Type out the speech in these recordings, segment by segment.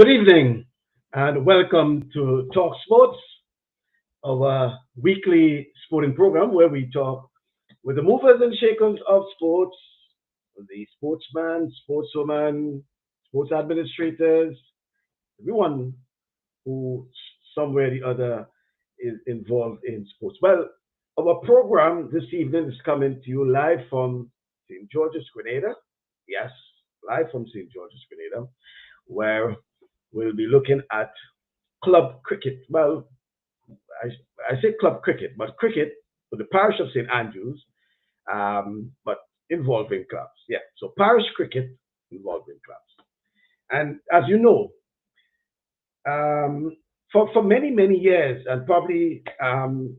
Good evening and welcome to TalkSports, our weekly sporting program where we talk with the movers and shakers of sports, the sportsmen, sportswomen, sports administrators, everyone who somewhere or the other is involved in sports. Well, our program this evening is coming to you live from St. George's, Grenada. Yes, live from St. George's, Grenada, where we'll be looking at club cricket. Well, I say club cricket, but cricket for the parish of St. Andrews, but involving clubs. Yeah, so parish cricket involving clubs. And as you know, for many, many years, and probably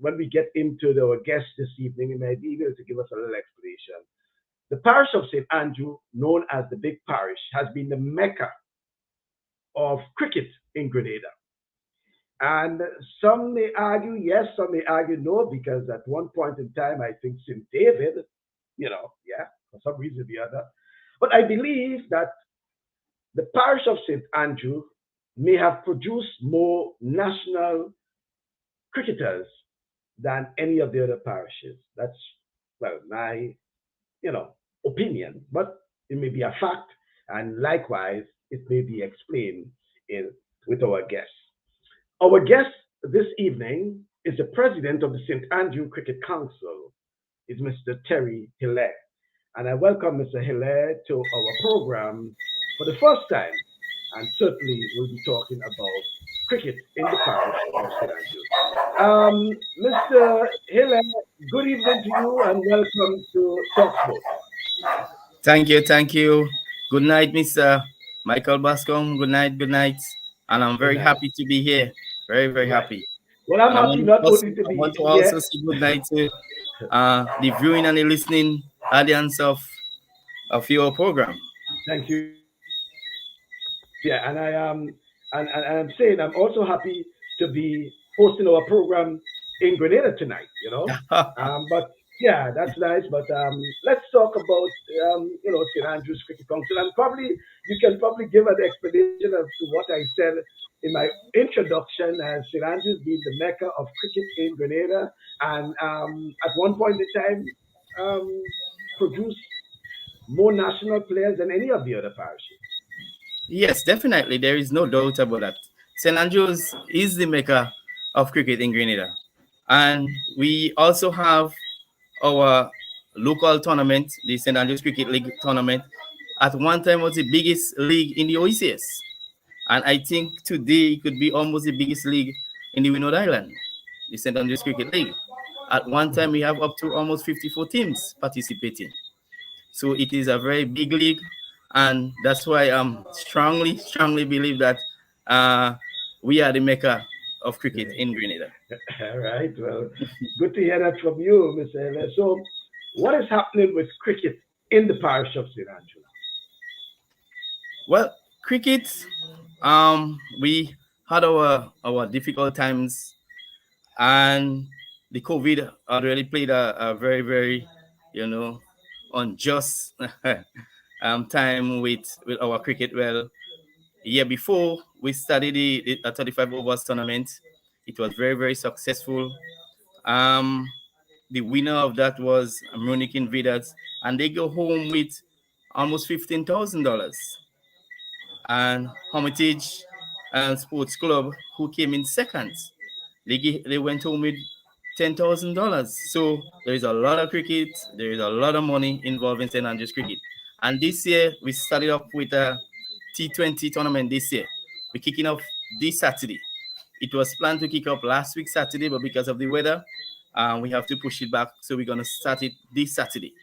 when we get into our guest this evening, he may be able to give us a little explanation. The parish of St. Andrew, known as the Big Parish, has been the mecca of cricket in Grenada. And some may argue yes, some may argue no, because at one point in time, I think St. David, yeah, for some reason or the other. But I believe that the parish of St. Andrew may have produced more national cricketers than any of the other parishes. That's, well, my, opinion, but it may be a fact. And likewise, it may be explained with our guests. Our guest this evening is the president of the St. Andrew Cricket Council, is Mr. Terry Hillaire. And I welcome Mr. Hillaire to our program for the first time. And certainly we'll be talking about cricket in the parish of St. Andrew. Mr. Hillaire, good evening to you and welcome to TalkSports. Thank you, thank you. Good night, Mr. Michael Bascom. Good night, good night. And I'm Good very night. happy to be here. Very, very Right. happy. Well, I'm And happy not only to I be want to here. also say good night to the viewing and the listening audience of your program. Thank you. Yeah, and and I'm saying I'm also happy to be hosting our program in Grenada tonight. But yeah, that's nice. But let's talk about St. Andrew's Cricket Council, and probably you can probably give an explanation as to what I said in my introduction as St. Andrews being the mecca of cricket in Grenada, and at one point in time produced more national players than any of the other parishes. Yes, definitely. There is no doubt about that. St. Andrews is the mecca of cricket in Grenada. And we also have our local tournament, the St. Andrews Cricket League tournament. At one time was the biggest league in the OECS. And I think today it could be almost the biggest league in the Winod Island, the St. Andrews Cricket League. At one time, we have up to almost 54 teams participating. So it is a very big league. And that's why I strongly, strongly believe that we are the mecca of cricket in Grenada. All right. Well, good to hear that from you, Mr. Ellis. So, what is happening with cricket in the parish of St. Andrew? Well, cricket, we had our difficult times, and the COVID had really played a very, very, you know, unjust time with our cricket. Well, year before we started the 35 overs tournament, it was very, very successful. Um, the winner of that was Munich Invaders, and they go home with almost $15,000. And Hermitage Sports Club, who came in second, they went home with $10,000. So there is a lot of cricket, there is a lot of money involved in St. Andrews cricket. And this year we started off with a T20 tournament this year. We're kicking off this Saturday. It was planned to kick off last week Saturday, but because of the weather, we have to push it back. So we're gonna start it this Saturday.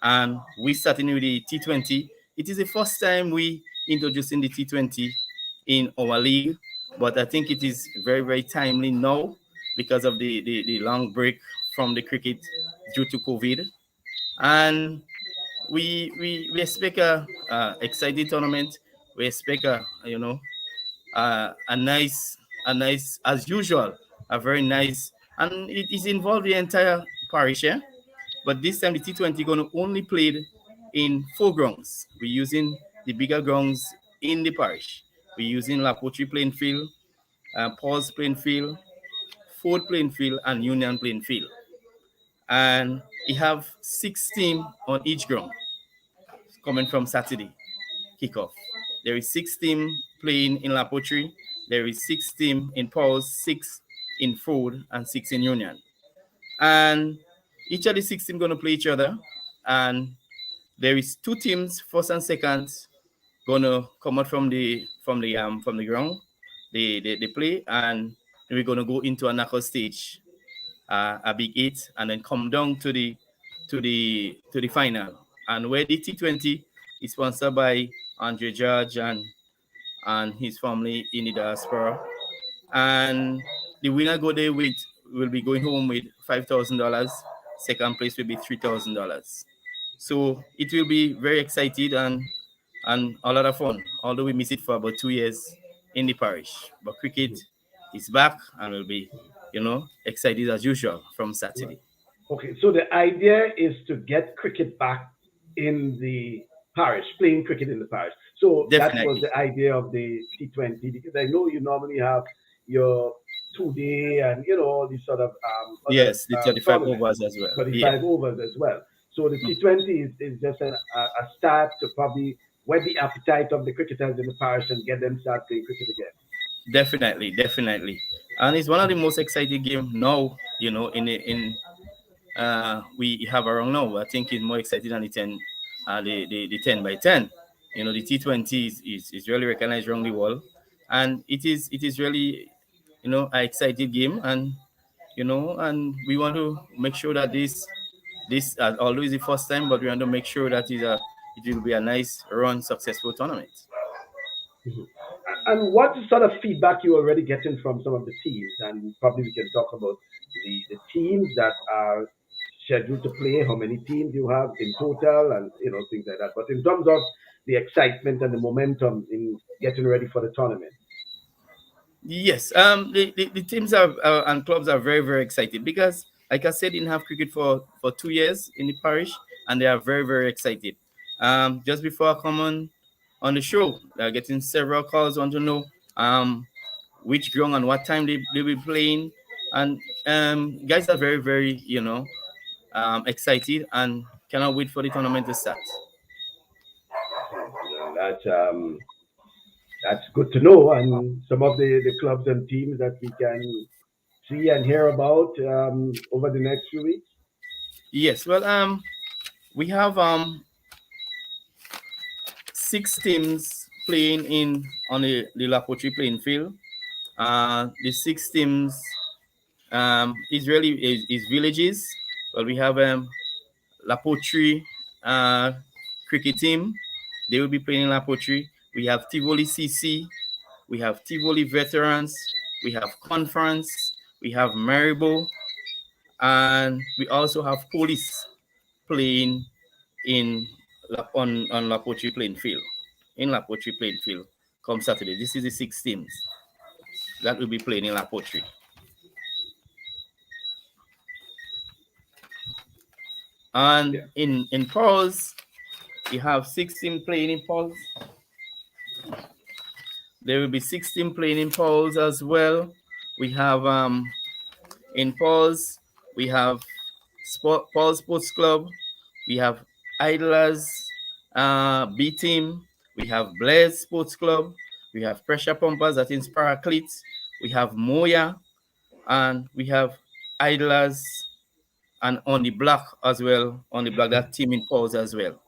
And we starting with the T20. It is the first time we introducing the T20 in our league, but I think it is very, very timely now because of the long break from the cricket due to COVID. And we expect a exciting tournament. We expect a nice as usual, a very nice, and it is involved the entire parish. Yeah? But this time the T20 going to only played in 4 grounds. We're using the bigger grounds in the parish. We're using La Pochi playing field, Paul's playing field, Ford playing field, and Union playing field. And we have 6 teams on each ground coming from Saturday kickoff. There is 6 teams playing in La Pochi. There is 6 teams in Paul's, 6 in Ford, and 6 in Union. And each of the 6 teams going to play each other. And there is 2 teams, first and second, gonna come out from the ground. They play, and we're gonna go into a knockout stage, a big 8, and then come down to the final. And where the T20 is sponsored by Andre George and his family in the diaspora, and the winner will be going home with $5,000. Second place will be $3,000. So it will be very excited and a lot of fun. Although we miss it for about 2 years in the parish, but cricket is back and will be, excited as usual from Right. Saturday. Okay, so the idea is to get cricket back in the parish, playing cricket in the parish. So that was Definitely, the idea of the T20, because I know you normally have your 2 day and all these sort of other yes, the 35 tournaments, overs as well. Yeah, 35 overs as well. So the T20 is just a start to probably whet the appetite of the cricketers in the parish and get them start playing cricket again. definitely, and it's one of the most exciting game now. We have around now. I think it's more exciting than the 10 by 10. The T20 is really recognized around the world, and it is really an exciting game, and we want to make sure that this although it's the first time, but we want to make sure that it will be a nice run, successful tournament. Mhm. And what sort of feedback you already getting from some of the teams? And probably we can talk about the teams that are scheduled to play, how many teams you have in total, and things like that. But in terms of the excitement and the momentum in getting ready for the tournament. Yes, the teams and clubs are very, very excited because, like I said, didn't have cricket for 2 years in the parish, and they are very, very excited. Just before I come on the show, they're getting several calls, want to know which ground and what time they will be playing, and guys are very, very excited and cannot wait for the tournament to start. That's good to know. And some of the clubs and teams that we can see and hear about over the next few weeks. Yes, well, we have 6 teams playing on the La Pochi playing field. The 6 teams is villages. Well, we have La Pochi cricket team. They will be playing in La Pochi. We have Tivoli CC. We have Tivoli veterans. We have Conference. We have Maribo, and we also have police playing in on La Pochi playing field. In La Pochi playing field come Saturday. This is the 6 teams that will be playing in La Pochi. And Yeah. in Pearls, we have 16 playing in Pearls. There will be 16 playing in Pearls as well. We have in Pearls, we have Pearls Sports Club. We have Idlers B Team. We have Blaze Sports Club. We have Pressure Pumpers that inspire Paraclete. We have Moya, and we have Idlers and on the block as well, on the block that team in pause as well.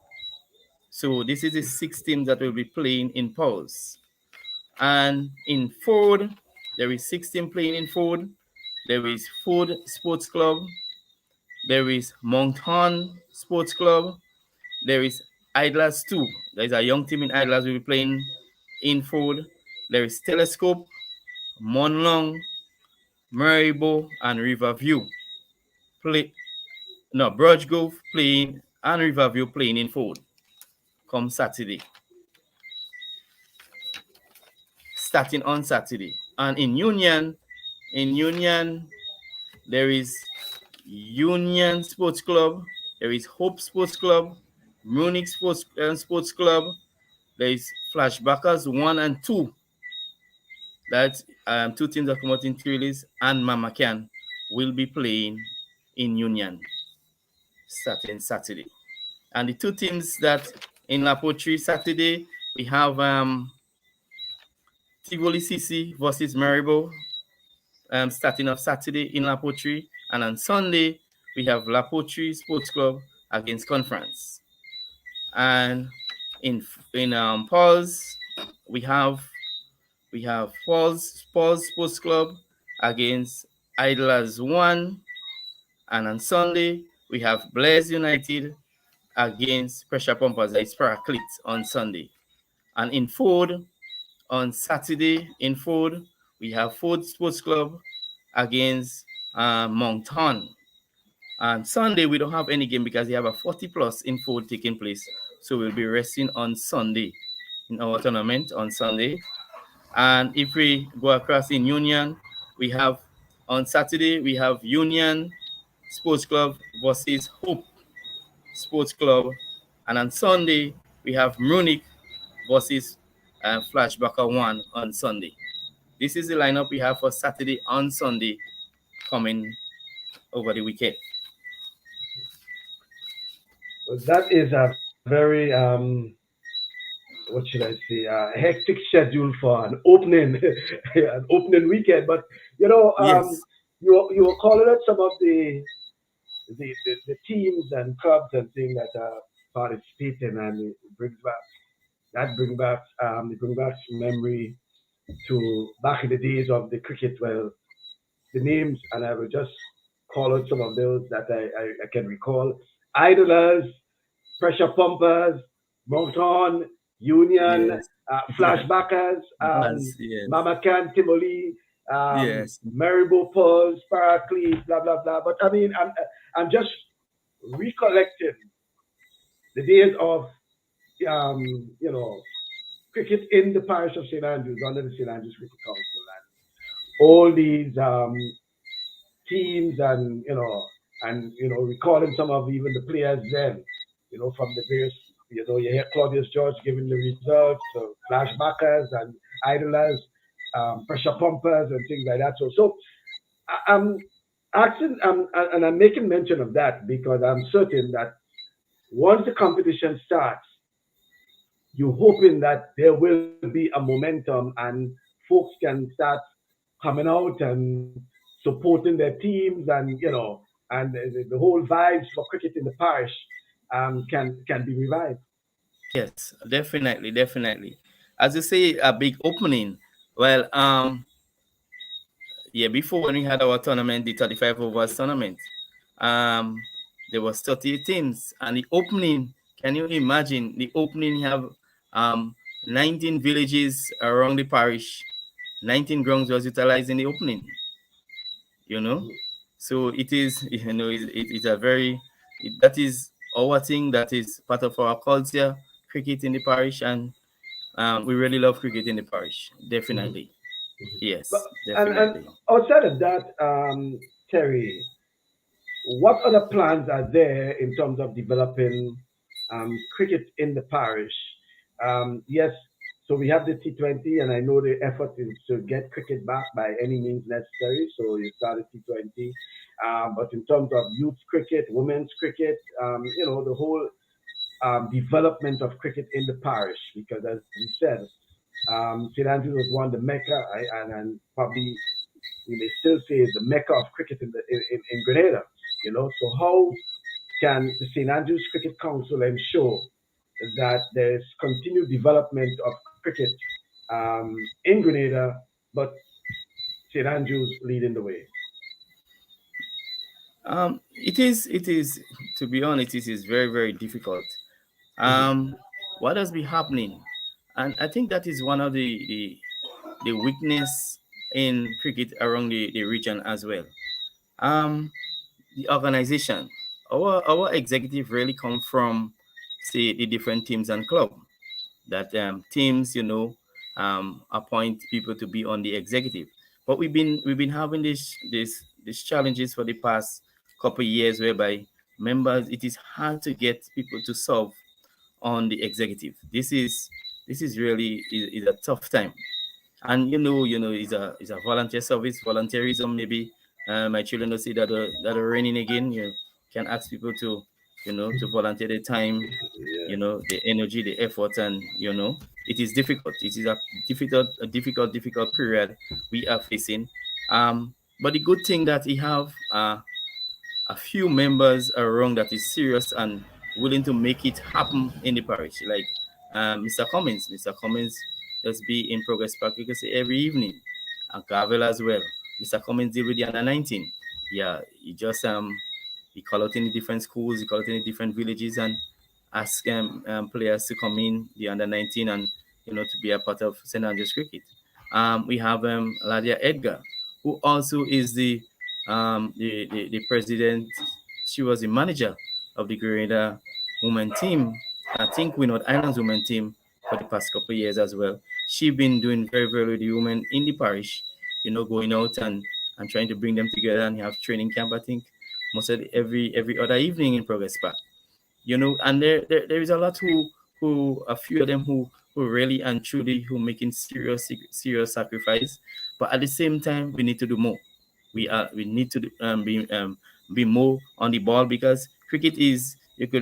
So this is the 6 teams that will be playing in pause. And in Ford, there is 16 playing in Ford. There is Ford Sports Club. There is Mount Horn Sports Club. There is Idlers 2. There is a young team in Idlers will be playing in Ford. There is Telescope, Monlong, Maribo, and Riverview. Play no Brush Grove playing and Riverview playing in Ford come Saturday. Starting on Saturday. And in Union, there is Union Sports Club, there is Hope Sports Club, Munich Sports Club, there is Flashbackers 1 and 2 that two teams that come out in three lists and Mamakan will be playing in Union starting Saturday. And the two teams that in La Poterie Saturday, we have Tivoli CC versus Maribo starting off Saturday in La Poterie. And on Sunday, we have La Poterie Sports Club against Conference. And in Paul's, we have Paul's Sports Club against Idlers 1. And on Sunday, we have Blaze United against Pressure Pumpers at Paraclete on Sunday. And in Ford, on Saturday in Ford, we have Ford Sports Club against Mount Horn. And Sunday, we don't have any game because we have a 40 plus in Ford taking place. So we'll be resting on Sunday in our tournament on Sunday. And if we go across in Union, we have on Saturday, we have Union Sports Club versus Hope Sports Club. And on Sunday, we have Munich versus Flashbacker 1 on Sunday. This is the lineup we have for Saturday and Sunday coming over the weekend. Well, that is a very what should I say, hectic schedule for an opening an opening weekend. But Yes. you were calling out some of the teams and clubs and things that are participating, and it brings back memory to back in the days of the cricket. Well, the names, and I will just call out some of those that I can recall: Idlers, Pressure Pumpers, Mountain, Union, Yes. Flashbackers, Buzz. Yes. Mama Can, Tivoli, Yes. Maribo Pulse, Paraclete, blah blah blah. But I mean, I'm just recollecting the days of cricket in the parish of St Andrews under the St Andrews Cricket Council, and all these teams, and recalling some of even the players then, from the various, you hear Claudius George giving the results, so flashbackers and idlers, pressure pumpers and things like that. So I'm asking, and I'm making mention of that because I'm certain that once the competition starts, you're hoping that there will be a momentum and folks can start coming out and supporting their teams, and and the whole vibes for cricket in the parish can be revived. Yes. Definitely. Definitely. As you say, a big opening. Well, yeah, before when we had our tournament, the 35 overs tournament, um, there was 38 teams, and the opening. Can you imagine the opening? You have um 19 villages around the parish, 19 grounds was utilized in the opening. You know, Mhm. so it is. It's a very that is our thing. That is part of our culture. Cricket in the parish, and we really love cricket in the parish. Mhm. Definitely, Mhm. But yes, and definitely. outside of that, Terry, what other plans are there in terms of developing cricket in the parish? Yes, so we have the T20, and I know the effort is to get cricket back by any means necessary. So you started T20, but in terms of youth cricket, women's cricket, the whole development of cricket in the parish, because as you said, St Andrews was one the mecca, and probably we may still say is the mecca of cricket in Grenada. So how can the St Andrews Cricket Council ensure that there's continued development of cricket in Grenada, but St Andrews leading the way? It is to be honest, it is very very difficult. Hmm. Um, what has been happening, and I think that is one of the weakness in cricket around the region as well. Um, the organization, our executive really come from say the different teams and club that teams appoint people to be on the executive, but we've been having these challenges for the past couple of years whereby members it is hard to get people to serve on the executive. This is really is a tough time. And it's a volunteer service, volunteerism. Maybe my children will see that are raining again. You can ask people to to volunteer their time, Yeah. the energy, the effort, and it is difficult. It is a difficult period we are facing. But the good thing that we have a few members around that is serious and willing to make it happen in the parish, like Mr. Cummins. Mr. Cummins just be in Progress Park, you can say, every evening, and Gavel as well. Mr. Cummins deal with the under 19. Yeah, he call out in the different schools, he call out in the different villages, and ask players to come in the under 19 and to be a part of St. Andrews cricket. We have Ladia Edgar, who also is the president. She was the manager of the Grenada women team. I think we know Islands women team for the past couple of years as well. She been doing very very with the women in the parish, going out and trying to bring them together and have training camp. I think most of every other evening in Progress Park. And there is a lot who a few of them who really and truly who making serious sacrifice, but at the same time we need to do more. We need to be more on the ball, because cricket is, if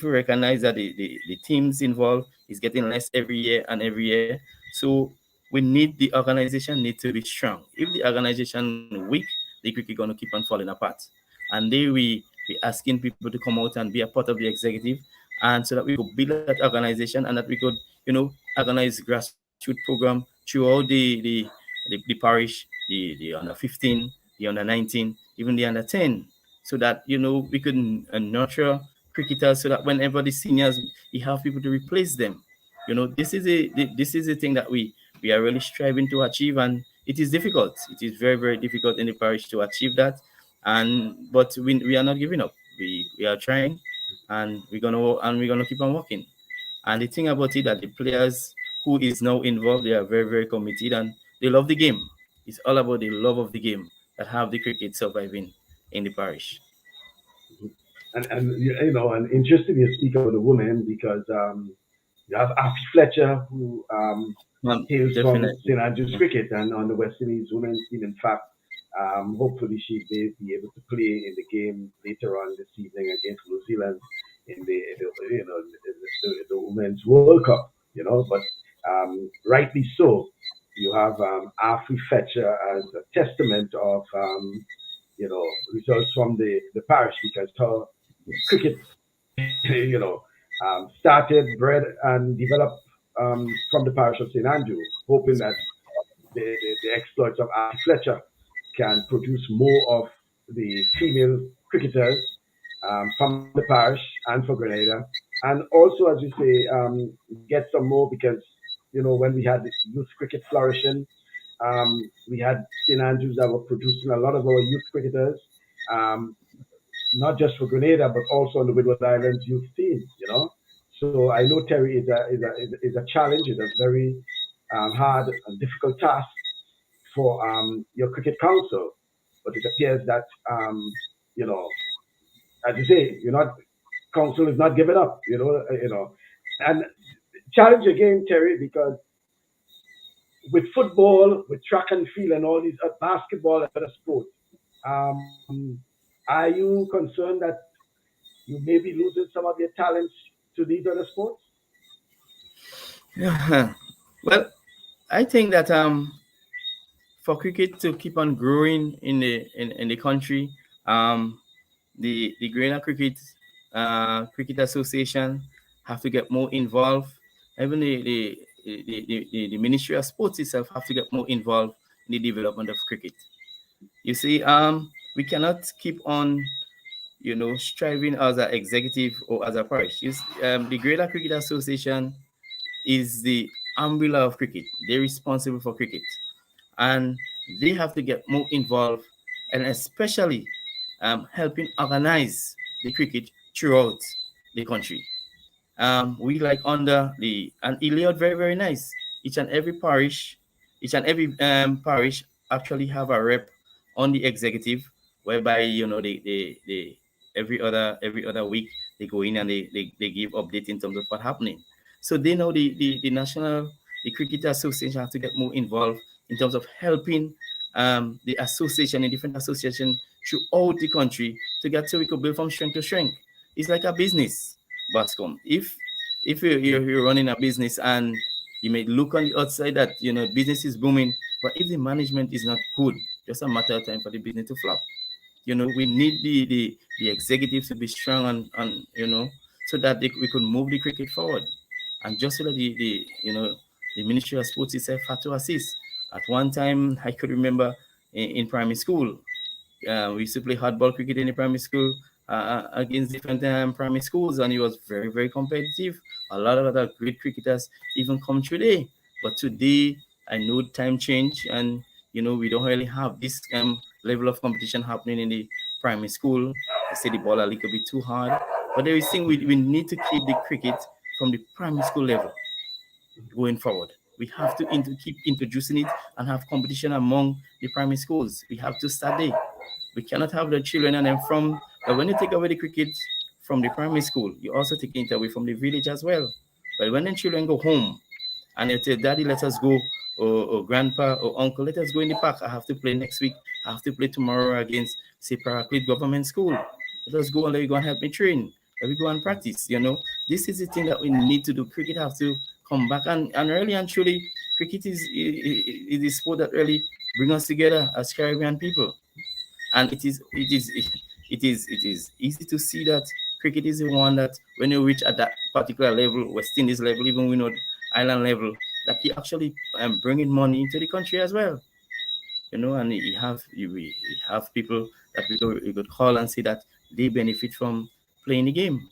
you recognize that the teams involved is getting less every year and every year. So the organization need to be strong. If the organization weak, the cricket gonna keep on falling apart. And there we asking people to come out and be a part of the executive, and so that we could build that organization, and that we could organize grassroots program throughout the parish, the under 15, the under 19, even the under 10, so that we could nurture cricketers, so that whenever the seniors, we have people to replace them. This is a thing that we are really striving to achieve, and it is difficult. It is very very difficult in the parish to achieve that, but we are not giving up. We are trying, and we're gonna keep on working. And the thing about it, that the players who is now involved, they are very very committed, and they love the game. It's all about the love of the game that have the cricket surviving in the parish. And interesting you speak about the women because you have Afi Fletcher who hails from Definitely. St Andrews Cricket and on the West Indies women's team. In fact, hopefully she may be able to play in the game later on this evening against New Zealand in the Women's World Cup. But rightly so, you have Afi Fletcher as a testament of results from the parish because her cricket started, bred, and developed from the parish of St. Andrew, hoping that the exploits of Archie Fletcher can produce more of the female cricketers from the parish and for Grenada. And also, as you say, get some more because, when we had the youth cricket flourishing, we had St. Andrews that were producing a lot of our youth cricketers, um, not just for Grenada, but also on the Windward Islands youth team. So I know Terry is a challenge, is a very hard and difficult task for your cricket council, but it appears that you know, as you say, you're not council is not giving up. And challenge again, Terry, because with football, with track and field, and all these basketball and other sports, um, are you concerned that you may be losing some of your talents to these other sports? Yeah. Well, I think that for cricket to keep on growing in the country, um, the Grenada Cricket Association have to get more involved. Even the Ministry of Sports itself have to get more involved in the development of cricket. You see, we cannot keep on striving as an executive or as a parish. The Greater Cricket Association is the umbrella of cricket. They're responsible for cricket, and they have to get more involved, and especially helping organize the cricket throughout the country. We like under the and it layout very very nice. Each and every parish actually have a rep on the executive, whereby they every other week they go in and they give update in terms of what happening. So they know the national the cricket association has to get more involved in terms of helping the association and different associations throughout the country to get so we could build from strength to strength. It's like a business, Bascom. If you're running a business and you may look on the outside that business is booming, but if the management is not good, just a matter of time for the business to flop. We need the executives to be strong and so that we could move the cricket forward. And just so that the Ministry of Sports itself had to assist. At one time, I could remember in primary school, we used to play hardball cricket in the primary school against different primary schools, and it was very, very competitive. A lot of other great cricketers even come today. But today, I know time change, and we don't really have this level of competition happening in the primary school. I say the ball a little bit too hard, but there is thing we need to keep the cricket from the primary school level going forward. We have to keep introducing it and have competition among the primary schools. We have to start there. We cannot have the children and then but when you take away the cricket from the primary school, you also take it away from the village as well. But when the children go home and they tell daddy, let us go, or grandpa or uncle, let us go in the park. I have to play next week. I have to play tomorrow against, say, Paraclete Government School. Let us go and let you go and help me train. Let me go and practice. This is the thing that we need to do. Cricket have to come back and really and truly, cricket is a sport that really brings us together as Caribbean people. And it is easy to see that cricket is the one that when you reach at that particular level, West Indies level, even we know island level, that you actually bringing money into the country as well. And you have people that you could call and say that they benefit from playing the game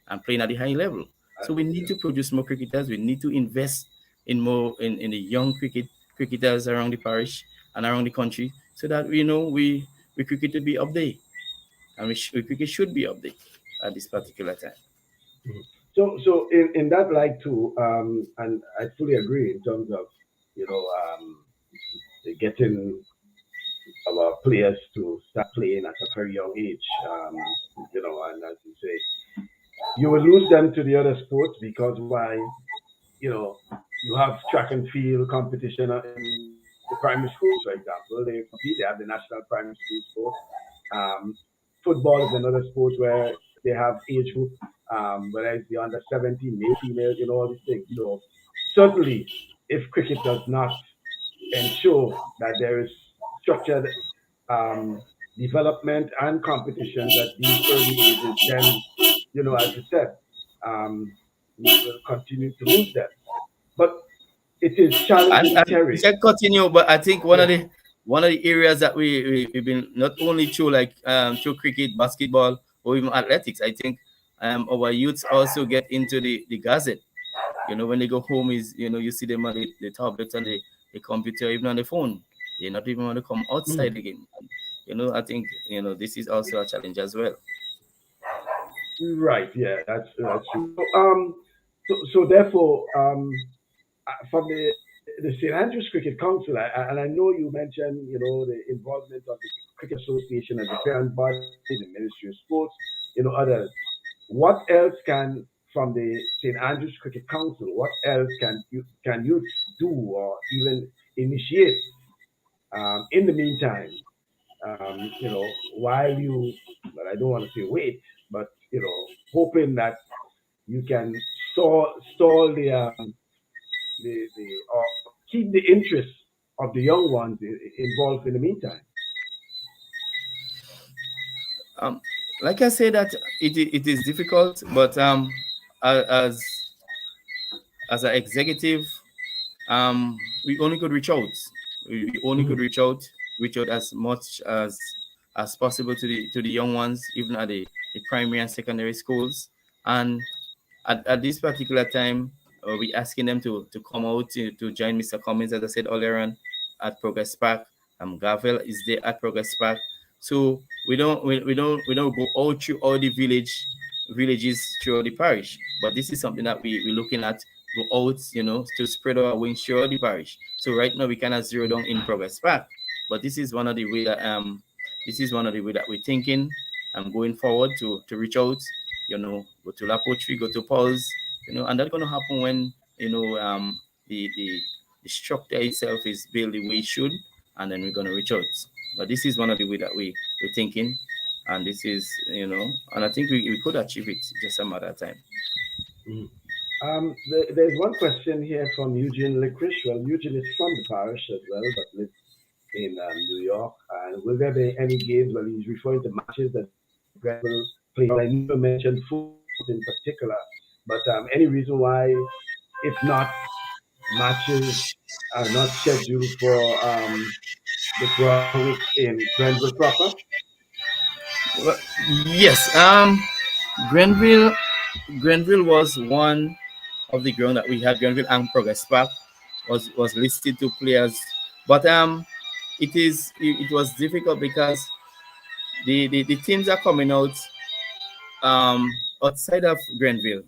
and playing at the high level. So we need to produce more cricketers. We need to invest in more in the young cricketers around the parish and around the country, so that we cricket to be up there, and we cricket should be up there at this particular time. So in that light too, and I fully agree in terms of getting our players to start playing at a very young age. And as you say, you will lose them to the other sports because why? You know, you have track and field competition in the primary schools, for example. They compete. They have the national primary school sport. Football is another sport where they have age group, whether it's the under 17, male, female, all these things. So certainly, if cricket does not ensure that there is structured um, development and competitions at these early ages, then, as you said, um, we will continue to lose them. But it is challenging, And we Terry. can continue, but I think one of Yeah. the areas that we've been not only through through cricket, basketball, or even athletics. I think our youths also get into the gazette. When they go home, is you see them on the tablet and the computer, even on the phone. They not even want to come outside Mm. again. I think this is also a challenge as well. Right. Yeah, that's true. So therefore, from the St. Andrews Cricket Council, and I know you mentioned, the involvement of the Cricket Association as a parent body, the Ministry of Sports, others. What else can, from the St. Andrews Cricket Council, what else can you do or even initiate in the meantime? While you, but I don't want to say wait, but hoping that you can stall the or keep the interest of the young ones involved in the meantime. Um, like I say that it is difficult, but as an executive, we only could reach out. We only could Mhm. reach out as much as possible to the young ones, even at the primary and secondary schools. And at this particular time, we asking them to come out to join Mr. Cummins, as I said earlier on, at Progress Park. Gavel is there at Progress Park. So we don't go out through all the villages throughout the parish. But this is something that we're looking at, go out, to spread our wings throughout the parish. So right now we cannot zero down in Progress Park. But this is one of the way that we're thinking going forward to reach out, go to La Poetry, go to Paul's, and that's gonna happen when the structure itself is built the way it should, and then we're going to reach out. But this is one of the way that we're thinking, and this is, and I think we could achieve it, just a matter of time. Mhm. There's one question here from Eugene Licorice. Well, Eugene is from the parish as well, but lives in New York. And will there be any games? Well, he's referring to matches that Grenville play. I never mentioned food in particular, but any reason why, if not, matches are not scheduled for the ground in Grenville proper? Well, yes. Grenville, Grenville was one of the ground that we had. Grenville and Progress Park was listed to players, but it was difficult because the teams are coming out um, outside of Grenville,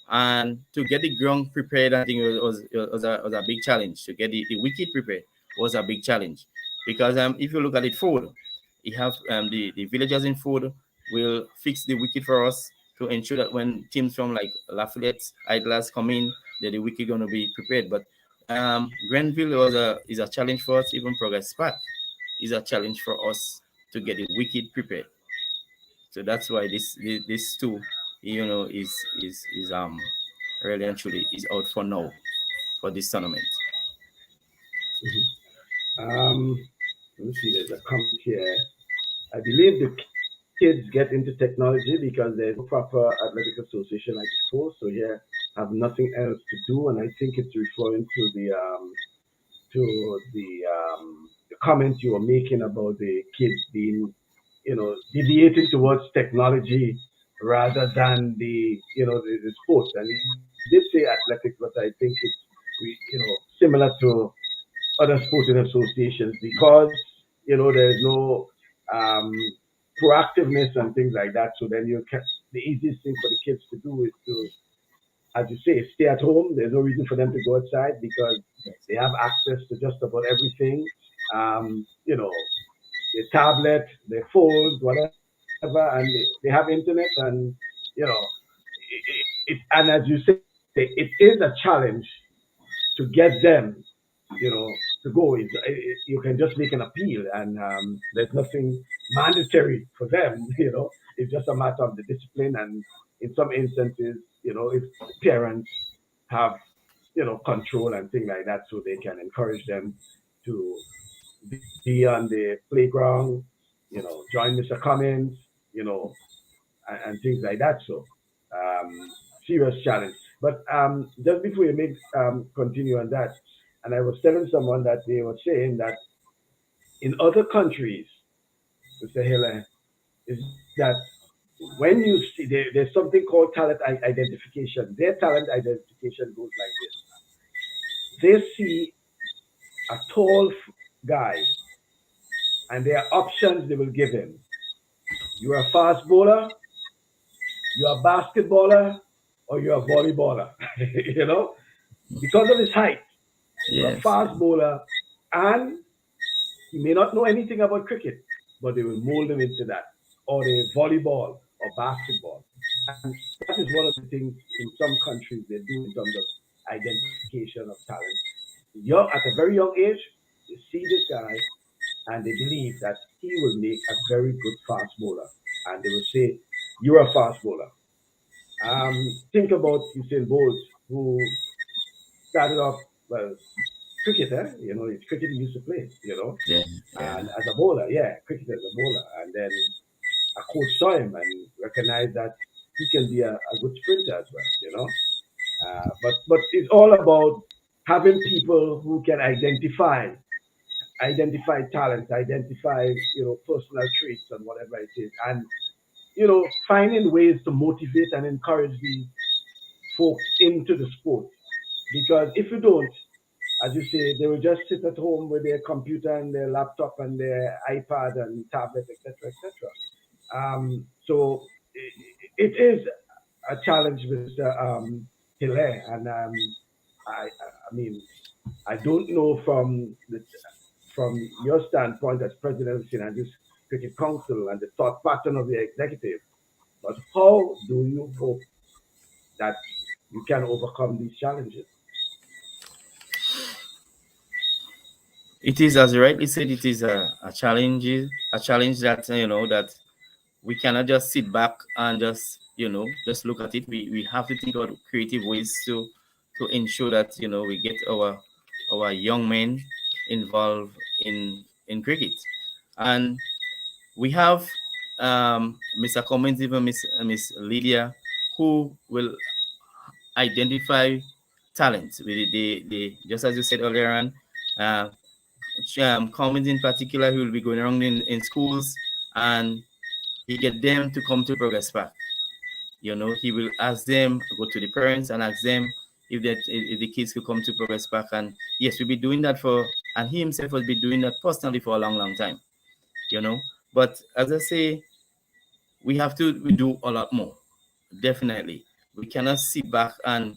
and to get the ground prepared, I think was a big challenge. To get the wicket prepared was a big challenge, because if you look at it, food, you have the villagers in food will fix the wicket for us to ensure that when teams from like Lafayette, Idlers come in, that the wicket going to be prepared. But Grenville is a challenge for us. Even Progress Park is a challenge for us to get the wicket prepared. So that's why this two, is really and truly is out for now for this tournament. Mhm. Let me see. There's a comment here. I believe the kids get into technology because there's no proper athletic association like before. So here have nothing else to do, and I think it's referring to the comment you were making about the kids being, deviating towards technology rather than the sports. And he did say athletics, but I think it's similar to other sporting associations because there's no um, proactiveness and things like that. So then the easiest thing for the kids to do is to, as you say, stay at home. There's no reason for them to go outside because they have access to just about everything. Um, you know, their tablet, their phones, whatever, and they have internet, and and as you say, it is a challenge to get them to go is you can just make an appeal, and there's nothing mandatory for them. It's just a matter of the discipline, and in some instances, if the parents have control and things like that, so they can encourage them to be on the playground, join Mr. Cummins, you know, and things like that. So serious challenge. But just before you make continue on that, and I was telling someone that they were saying that in other countries, Mr. Hillaire, is that when you see there's something called talent identification. Their talent identification goes like this: they see a tall guy, and there are options they will give him. You're a fast bowler, you're a basketballer, or you're a volleyballer. you know, because of his height, you're a Yes. fast bowler, and he may not know anything about cricket, but they will mold him into that, or the volleyball or basketball. And that is one of the things in some countries they do in terms of identification of talent. At a very young age, they see this guy and they believe that he will make a very good fast bowler. And they will say, "You're a fast bowler." Think about Usain Bolt, who started off, well, cricket, it's cricket he used to play, Yeah. Yeah. and as a bowler, yeah, cricket as a bowler. And then a coach saw him and recognized that he can be a good sprinter as well, but it's all about having people who can identify talent, identify personal traits and whatever it is, and finding ways to motivate and encourage these folks into the sport. Because if you don't, as you say, they will just sit at home with their computer and their laptop and their iPad and tablet, etc., etc. So it is a challenge, Mr. Hillaire, and I mean, I don't know from your standpoint as president of the St. Andrews Cricket Council and the thought pattern of the executive, but how do you hope that you can overcome these challenges? It is, as you rightly said, it is a challenge that that we cannot just sit back and just look at it. We have to think about creative ways to ensure that we get our young men involved in cricket, and we have Mr. Cummins, even Miss Lydia, who will identify talents. They just as you said earlier on, uh, Cummins in particular, he will be going around in schools, and he get them to come to Progress Park. He will ask them, go to the parents and ask them if the kids could come to Progress Park. And yes, we'll be doing that and he himself will be doing that personally for a long, long time, you know. But as I say, we do a lot more. Definitely. We cannot sit back and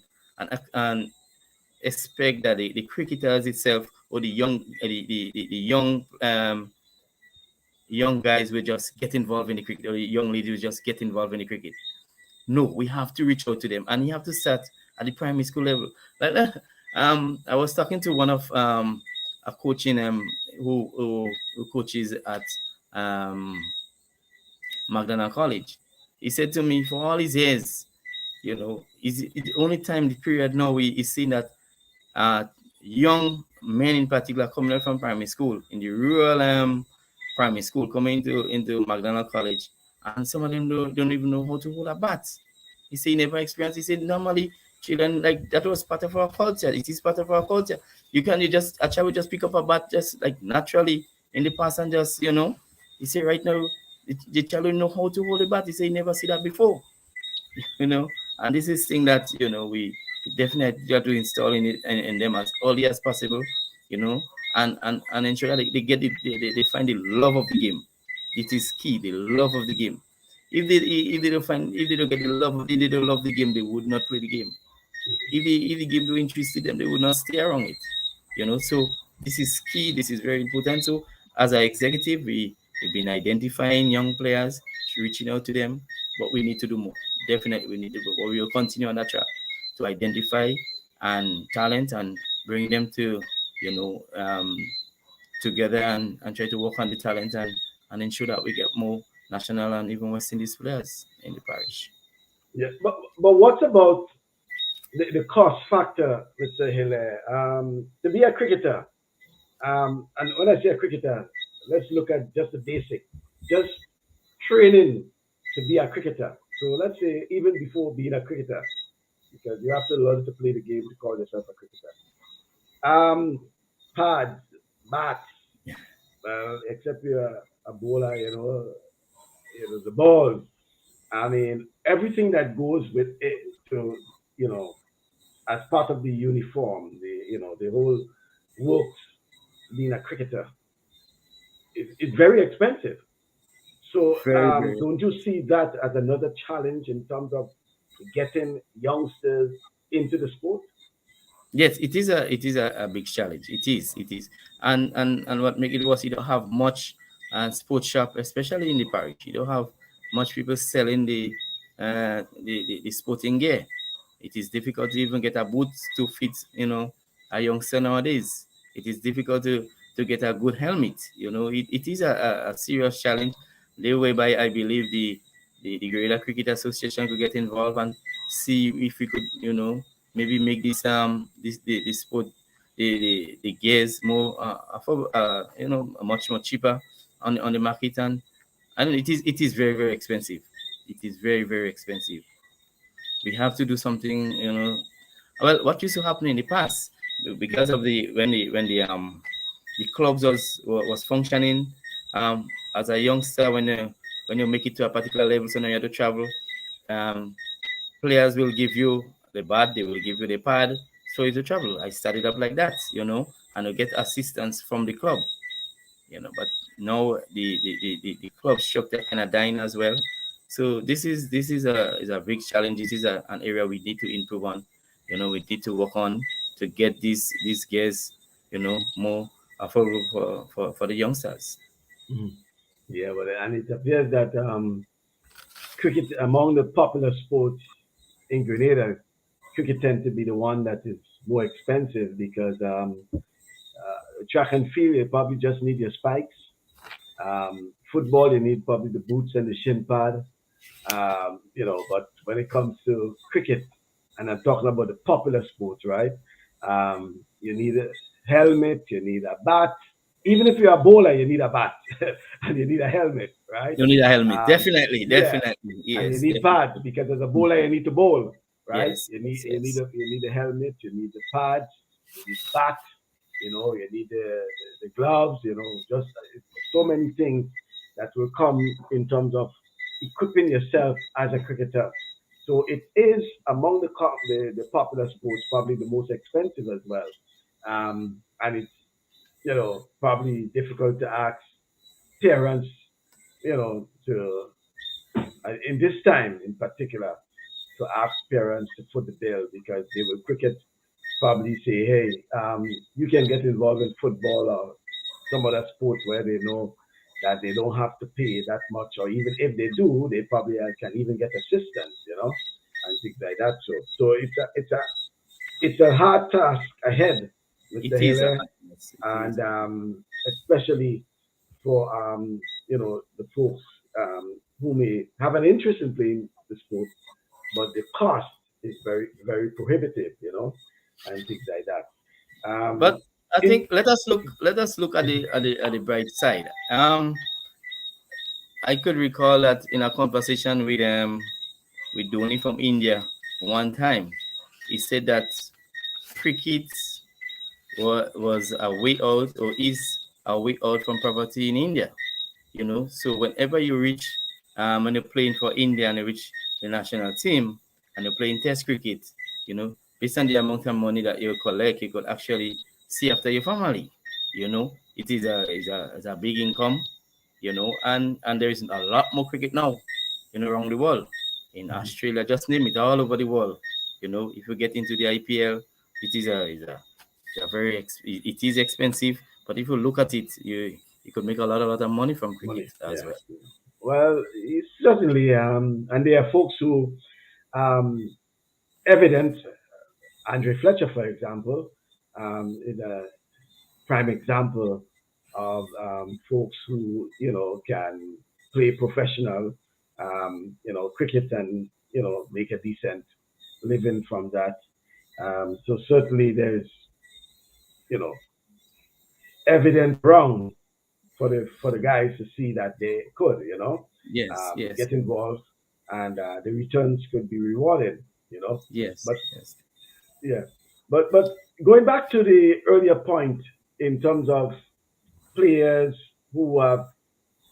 expect that the cricketers itself or the young guys will just get involved in the cricket, or the young ladies will just get involved in the cricket. No, we have to reach out to them, and you have to start at the primary school level. Like I was talking to one of a coaching who coaches at um McDonald College. He said to me, for all his years, is the only time the period now we is seeing that uh, young men in particular coming out from primary school in the rural primary school coming into McDonald College, and some of them don't even know how to hold a bat. He said he never experienced. He said normally children, like, that was part of our culture. It is part of our culture. You just a child will just pick up a bat just like naturally in the past and just He said right now the child don't know how to hold a bat. He said he never see that before. you know, and this is thing that we definitely got to install in them as early as possible, and ensure that they get they find the love of the game. It is key, the love of the game. If they don't get the love if they don't love the game, they would not play the game. If the game don't interest them, they would not stay around it. So this is key. This is very important. So as an executive, we've been identifying young players, reaching out to them, but we need to do more. Definitely, we need to go. But we will continue on that track to identify and talent and bring them to together and try to work on the talent and ensure that we get more national and even West Indies players in the parish. Yeah, but what about the cost factor, Mr. Hillaire? To be a cricketer, and when I say a cricketer, let's look at just the basic, just training to be a cricketer. So let's say even before being a cricketer, because you have to learn to play the game to call yourself a cricketer. Um, Pads, bats, except you're a bowler, the balls. I mean, everything that goes with it to, you know, as part of the uniform, the whole works being a cricketer is very expensive. So Very, very. don't you see that as another challenge in terms of getting youngsters into the sport? Yes, it is a big challenge. It is, and what make it worse, you don't have much sports shop, especially in the parish. You don't have much people selling the sporting gear. It is difficult to even get a boot to fit a youngster nowadays. It is difficult to get a good helmet. It is a serious challenge. The whereby I believe the Grenada Cricket Association could get involved and see if we could maybe make the sport the gears more much more cheaper on the market, and it is very, very expensive. It is very, very expensive. We have to do something. Well, what used to happen in the past, because of the clubs was functioning, as a youngster, when you make it to a particular level, so now you have to travel. um, Players will give you the bat, they will give you the pad, so you to travel. I started up like that, and I get assistance from the club, but now the club structure kind of dying as well. So this is a big challenge. This is an area we need to improve on. We need to work on to get these gears, more affordable for the youngsters. Mhm. Yeah, well, and it appears that cricket among the popular sports in Grenada, cricket tends to be the one that is more expensive because track and field, you probably just need your spikes. Football, you need probably the boots and the shin pad. But when it comes to cricket, and I'm talking about the popular sports, right? You need a helmet, you need a bat. Even if you're a bowler, you need a bat and you need a helmet, right? You need a helmet. Definitely, Yeah, definitely. and you Yes, need definitely. pads because as a bowler, you need to bowl, right? Yes, You need yes, you need yes. a you need a helmet, you need the pads, you need bat, you need the gloves, just so many things that will come in terms of equipping yourself as a cricketer. So it is among the popular sports probably the most expensive as well, and it's probably difficult to ask parents to in this time in particular to ask parents to foot the bill because they will cricket probably say, hey, you can get involved in football or some other sports where they know that they don't have to pay that much, or even if they do, they probably can even get assistance, and things like that. So it's a hard task ahead, It Mr. is a Hillaire, yes, it is. and especially for the folks who may have an interest in playing the sport, but the cost is very very prohibitive, and things like that. But I In think let us look at the bright side. I could recall that in a conversation with Dhoni from India one time, he said that cricket was a way out or is a way out from poverty in India. So whenever you reach when you're playing for India and you reach the national team and you're playing test cricket, based on the amount of money that you collect, you could actually see after your family. It is a big income, and there is a lot more cricket now, around the world. In Australia, just name it, all over the world. If you get into the IPL, it is a very it is expensive, but if you look at it, you could make a lot of money from cricket money, as yeah. well. Well, it's certainly, and there are folks who um, evident. Andre Fletcher, for example, is a prime example of folks who can play professional cricket and make a decent living from that. So certainly there's you know evident ground for the guys to see that they could Yes, yes, get involved and the returns could be rewarded. yes, But yes. yeah, but going back to the earlier point in terms of players who have